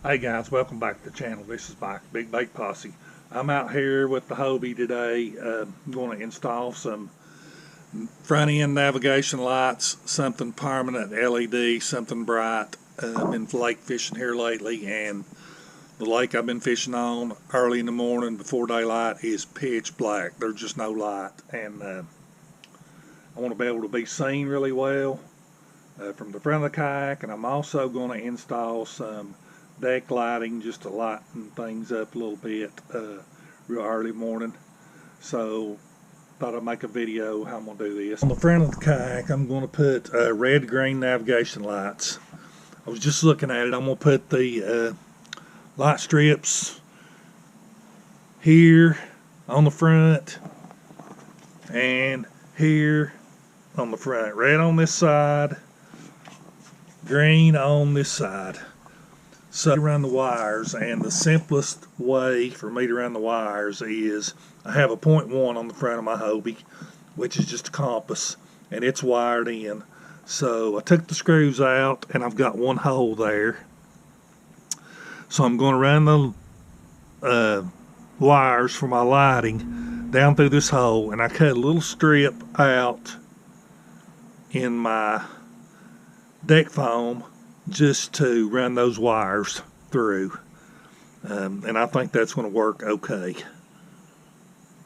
Hey guys, welcome back to the channel. This is Bigbaitposse. I'm out here with the Hobie today. I'm going to install some front end navigation lights, something permanent LED, something bright. I've been lake fishing here lately, and the lake I've been fishing on early in the morning before daylight is pitch black. There's just no light, and I want to be able to be seen really well from the front of the kayak. And I'm also going to install some deck lighting just to lighten things up a little bit real early morning. So thought I'd make a video how I'm going to do this. On the front of the kayak I'm going to put red green navigation lights. I was just looking at it. I'm going to put the light strips here on the front and here on the front. Red on this side, green on this side. So run the wires, and the simplest way for me to run the wires is I have a 0.1 on the front of my Hobie, which is just a compass, and it's wired in. So I took the screws out, and I've got one hole there. So I'm going to run the wires for my lighting down through this hole, and I cut a little strip out in my deck foam just to run those wires through, and I think that's going to work okay.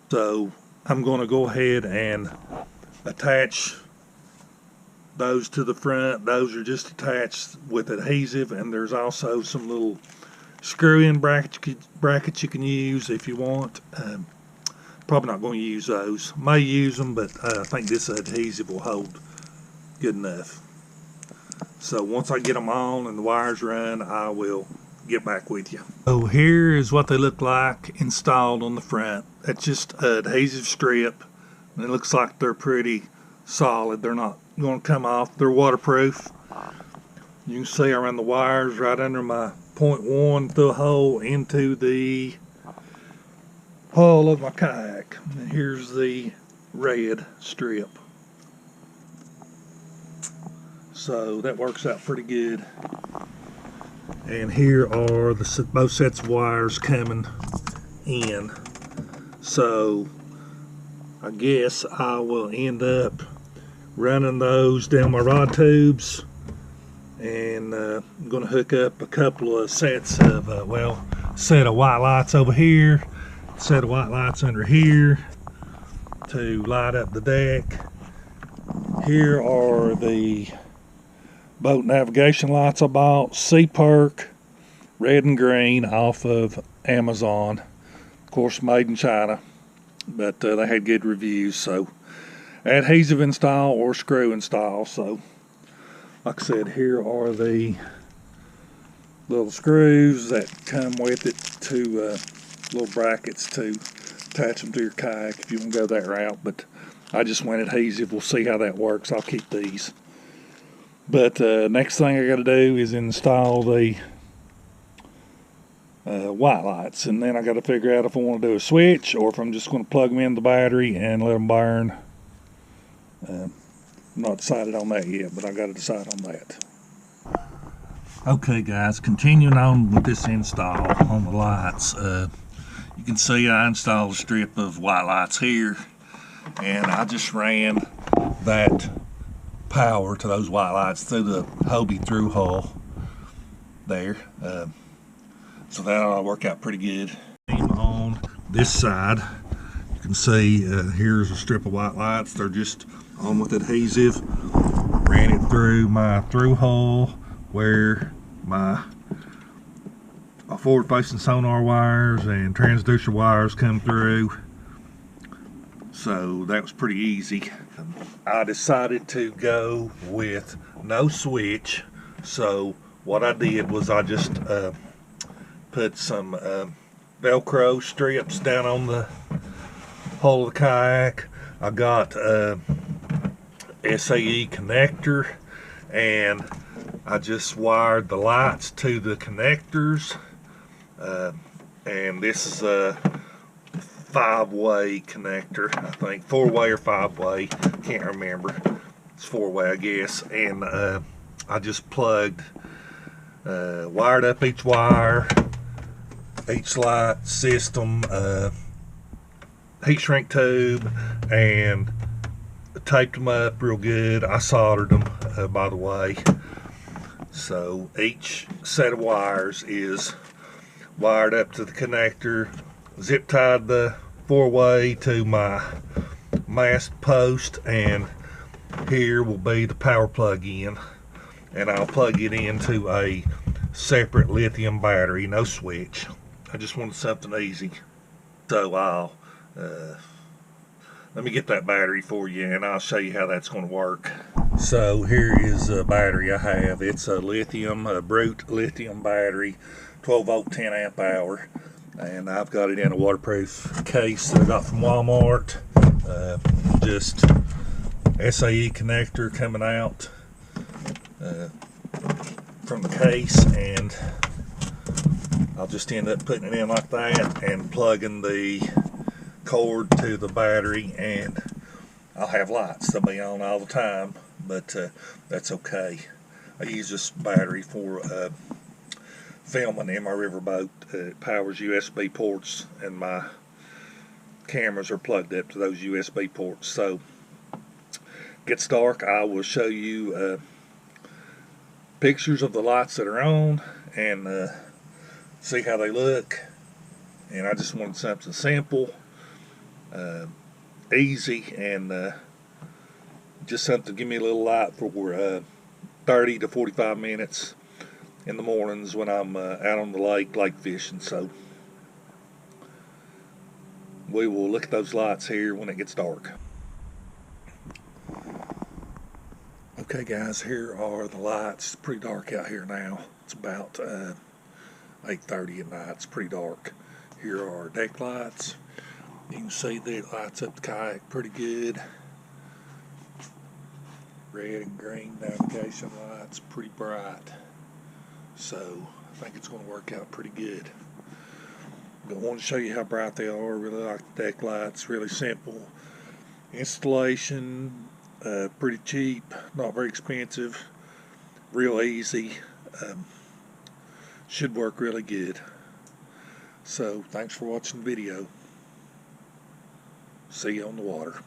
So I'm going to go ahead and attach those to the front. Those are just attached with adhesive, and there's also some little screw-in brackets you can use if you want. Probably not going to use those. May use them, but I think this adhesive will hold good enough. So once I get them on and the wires run, I will get back with you. So here is what they look like installed on the front. That's just an adhesive strip, and it looks like they're pretty solid. They're not going to come off. They're waterproof. You can see I run the wires right under my 0.1 through a hole into the hull of my kayak. And here's the red strip. So that works out pretty good. And here are the both sets of wires coming in. So I guess I will end up running those down my rod tubes, and I'm going to hook up a couple of sets of set of white lights over here, set of white lights under here to light up the deck. Here are the boat navigation lights I bought, Sea-Perk, red and green, off of Amazon. Of course, made in China, but they had good reviews. So adhesive install or screw install. So like I said, here are the little screws that come with it, to little brackets to attach them to your kayak if you want to go that route. But I just went adhesive. We'll see how that works. I'll keep these. But next thing I got to do is install the white lights, and then I got to figure out if I want to do a switch or if I'm just going to plug them in the battery and let them burn. I'm not decided on that yet, but I got to decide on that. Okay guys, continuing on with this install on the lights, you can see I installed a strip of white lights here, and I just ran that power to those white lights through the Hobie through hull there. So that ought to work out pretty good. On this side, you can see here's a strip of white lights. They're just on with adhesive. Ran it through my through hull where my forward-facing sonar wires and transducer wires come through. So that was pretty easy. I decided to go with no switch. So what I did was I just put some Velcro strips down on the hull of the kayak. I got SAE connector, and I just wired the lights to the connectors. And this is a 5-way connector, I think, 4-way or 5-way, can't remember. It's 4-way, I guess. And I just plugged Wired up each wire, each light system, heat shrink tube, and taped them up real good. I soldered them, by the way. So each set of wires is wired up to the connector, zip tied the 4-way to my mast post, and here will be the power plug in, and I'll plug it into a separate lithium battery, no switch. I just wanted something easy. So I'll let me get that battery for you and I'll show you how that's going to work. So here is a battery I have. It's a lithium, a brute lithium battery, 12 volt 10 amp hour, and I've got it in a waterproof case that I got from Walmart. Just SAE connector coming out from the case, and I'll just end up putting it in like that and plugging the cord to the battery, and I'll have lights. They'll be on all the time, but that's okay. I use this battery for filming in my riverboat. It powers USB ports, and my cameras are plugged up to those USB ports. So gets dark, I will show you pictures of the lights that are on and see how they look. And I just wanted something simple, easy, and just something to give me a little light for 30 to 45 minutes in the mornings when I'm out on the lake fishing. So we will look at those lights here when it gets dark. Okay guys, here are the lights. It's pretty dark out here now. It's about 8:30 at night. It's pretty dark. Here are our deck lights. You can see that it lights up the kayak pretty good. Red and green navigation lights, pretty bright. So I think it's going to work out pretty good. But I want to show you how bright they are. I really like the deck lights. Really simple installation. Pretty cheap, not very expensive, real easy. Should work really good. So thanks for watching the video. See you on the water.